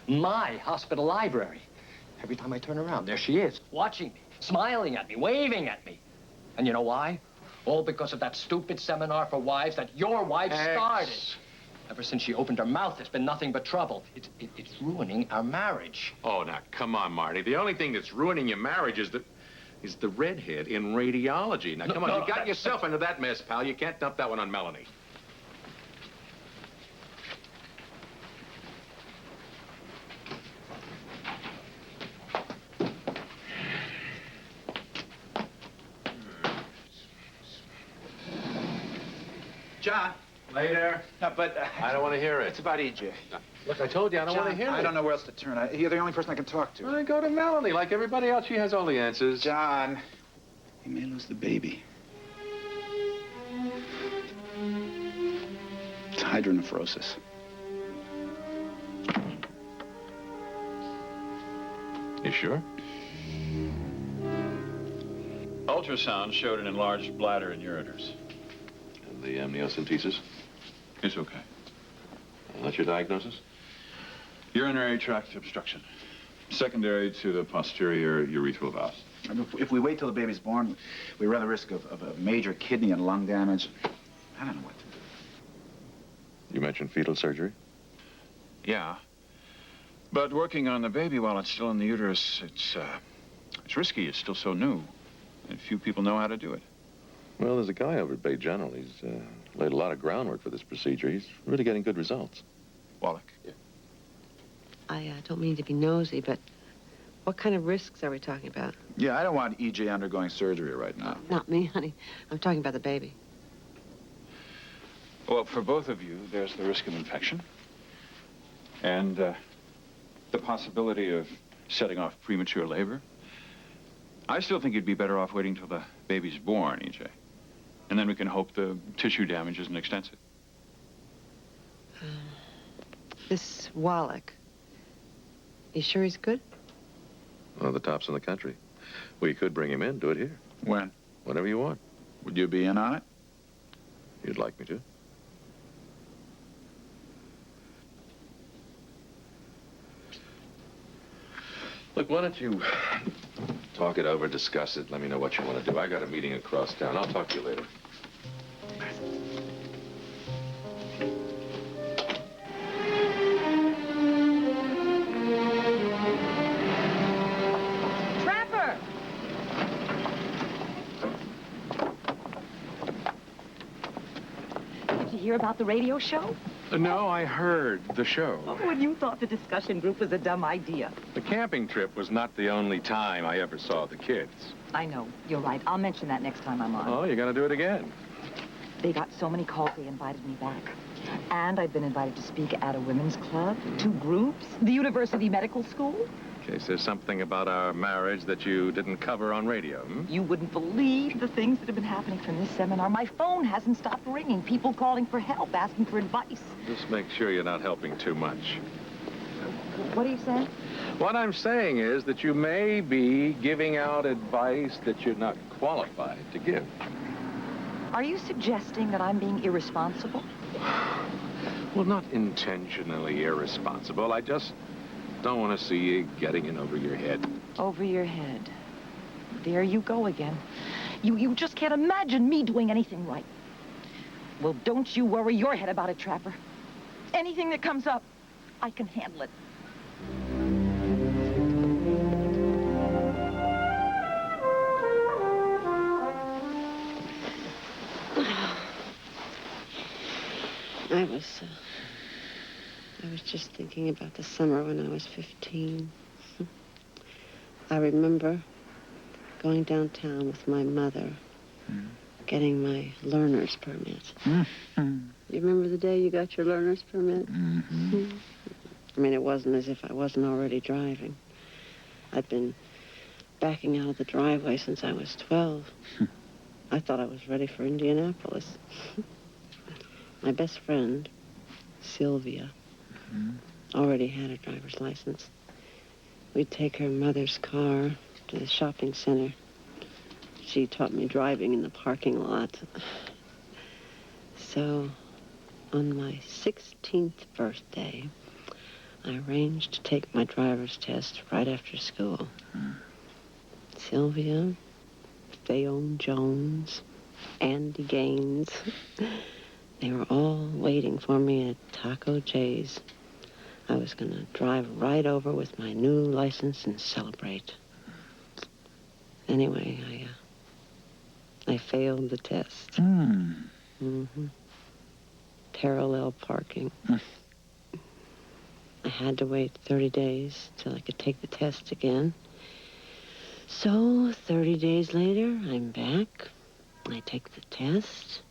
My hospital library. Every time I turn around, there she is, watching me, smiling at me, waving at me. And you know why? All because of that stupid seminar for wives that your wife started. Ever since she opened her mouth, it's been nothing but trouble. It's ruining our marriage. Oh, now, come on, Marty. The only thing that's ruining your marriage is the redhead in radiology. Now, come on, you got yourself into that mess, pal. You can't dump that one on Melanie. John. Later. No, but... I don't want to hear it. It's about EJ. Look, I told you I don't want to hear it. I don't know where else to turn. You're the only person I can talk to. Well, then go to Melanie. Like everybody else, she has all the answers. John, he may lose the baby. It's hydronephrosis. You sure? Ultrasound showed an enlarged bladder and ureters. And the amniocentesis? It's okay. That's your diagnosis? Urinary tract obstruction. Secondary to the posterior urethral valves. If we wait till the baby's born, we run the risk of a major kidney and lung damage. I don't know what to do. You mentioned fetal surgery? Yeah. But working on the baby while it's still in the uterus, it's risky. It's still so new. And few people know how to do it. Well, there's a guy over at Bay General. He's laid a lot of groundwork for this procedure. He's really getting good results. Wallach. Yeah. I don't mean to be nosy, but what kind of risks are we talking about? Yeah, I don't want EJ undergoing surgery right now. Not me, honey. I'm talking about the baby. Well, for both of you, there's the risk of infection. And the possibility of setting off premature labor. I still think you'd be better off waiting till the baby's born, EJ. And then we can hope the tissue damage isn't extensive. This Wallach, you sure he's good? One of the tops in the country. We could bring him in, do it here. When? Whenever you want. Would you be in on it? You'd like me to? Look, why don't you talk it over, discuss it, let me know what you want to do. I got a meeting across town. I'll talk to you later. Trapper! Did you hear about the radio show? No, I heard the show. Oh, and you thought the discussion group was a dumb idea. The camping trip was not the only time I ever saw the kids. I know. You're right. I'll mention that next time I'm on. Oh, you're gonna do it again. They got so many calls, they invited me back. And I've been invited to speak at a women's club, 2 groups, the University Medical School. In case there's something about our marriage that you didn't cover on radio, You wouldn't believe the things that have been happening from this seminar. My phone hasn't stopped ringing. People calling for help, asking for advice. Just make sure you're not helping too much. What are you saying? What I'm saying is that you may be giving out advice that you're not qualified to give. Are you suggesting that I'm being irresponsible? Well, not intentionally irresponsible. I just don't want to see you getting in over your head. Over your head. There you go again. You just can't imagine me doing anything right. Well, don't you worry your head about it, Trapper. Anything that comes up, I can handle it. I was just thinking about the summer when I was 15. I remember going downtown with my mother, getting my learner's permit. You remember the day you got your learner's permit? I mean, it wasn't as if I wasn't already driving. I'd been backing out of the driveway since I was 12. I thought I was ready for Indianapolis. My best friend, Sylvia, already had a driver's license. We'd take her mother's car to the shopping center. She taught me driving in the parking lot. So, on my 16th birthday, I arranged to take my driver's test right after school. Sylvia, Theone Jones, Andy Gaines. They were all waiting for me at Taco J's. I was going to drive right over with my new license and celebrate. Anyway, I failed the test. Parallel parking. I had to wait 30 days till I could take the test again. So, 30 days later, I'm back. I take the test.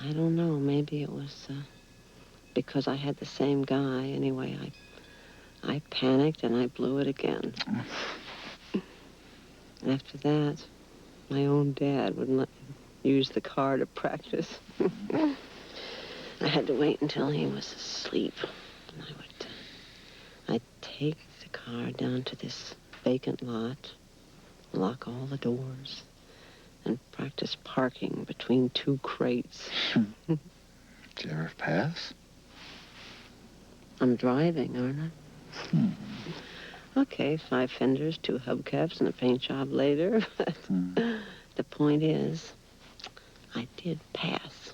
I don't know, maybe it was because I had the same guy. Anyway, I panicked and I blew it again. After that, my own dad wouldn't let me use the car to practice. I had to wait until he was asleep. And I'd take the car down to this vacant lot, lock all the doors, and practice parking between two crates. Did you ever pass? I'm driving, aren't I? Okay, 5 fenders, 2 hubcaps, and a paint job later. But the point is, I did pass.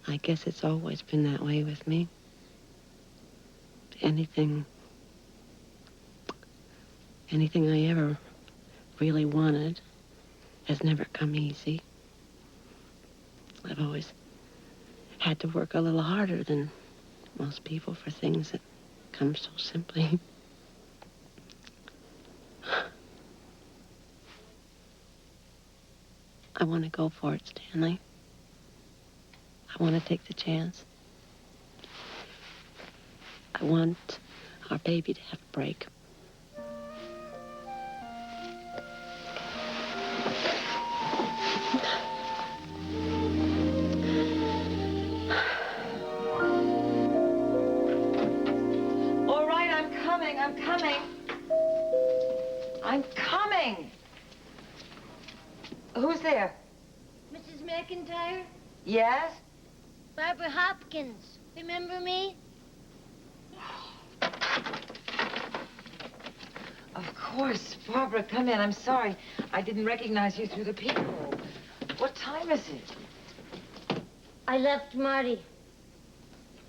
I guess it's always been that way with me. Anything I ever really wanted has never come easy. I've always had to work a little harder than most people for things that come so simply. I want to go for it, Stanley. I want to take the chance. I want our baby to have a break. All right, I'm coming. I'm coming. Who's there? Mrs. McIntyre? Yes? Barbara Hopkins. Remember me? Of course. Barbara, come in. I'm sorry. I didn't recognize you through the peephole. What time is it? I left Marty.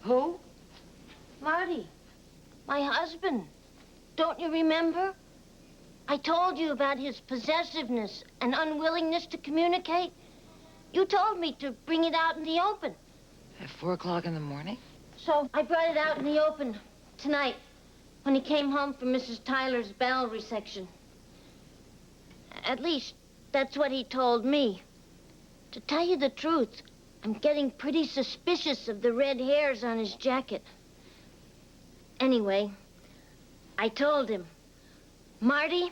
Who? Marty. My husband. Don't you remember? I told you about his possessiveness and unwillingness to communicate. You told me to bring it out in the open. At 4 o'clock in the morning? So I brought it out in the open tonight when he came home from Mrs. Tyler's bowel resection. At least, that's what he told me. To tell you the truth, I'm getting pretty suspicious of the red hairs on his jacket. Anyway, I told him, Marty,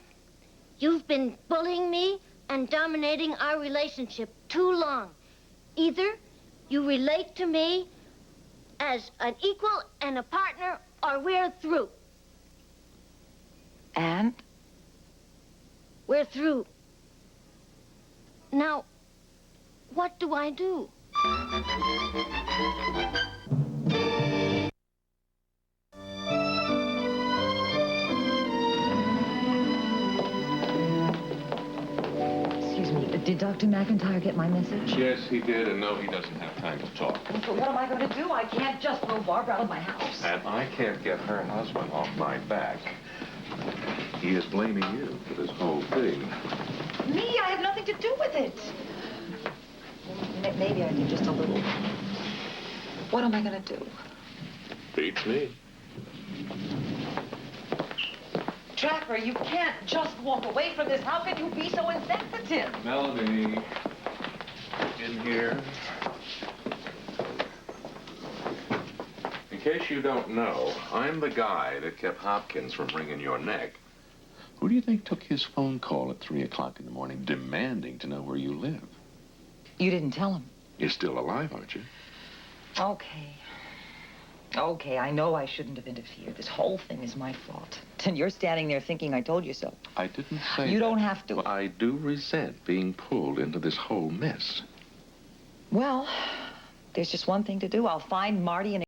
you've been bullying me and dominating our relationship too long. Either you relate to me as an equal and a partner, or we're through. And? We're through. Now, what do I do? Excuse me, did Dr. McIntyre get my message? Yes, he did, and no, he doesn't have time to talk. So what am I going to do? I can't just throw Barbara out of my house. And I can't get her husband off my back. He is blaming you for this whole thing. Me? I have nothing to do with it. Maybe I did just a little. What am I going to do? Beats me. Trapper, you can't just walk away from this. How can you be so insensitive? Melanie, in here. In case you don't know, I'm the guy that kept Hopkins from wringing your neck. Who do you think took his phone call at 3 o'clock in the morning demanding to know where you live? You didn't tell him. You're still alive, aren't you? Okay. Okay, I know I shouldn't have interfered. This whole thing is my fault. And you're standing there thinking I told you so. I didn't say You that. don't have to. Well, I do resent being pulled into this whole mess. Well, There's just one thing to do. I'll find Marty and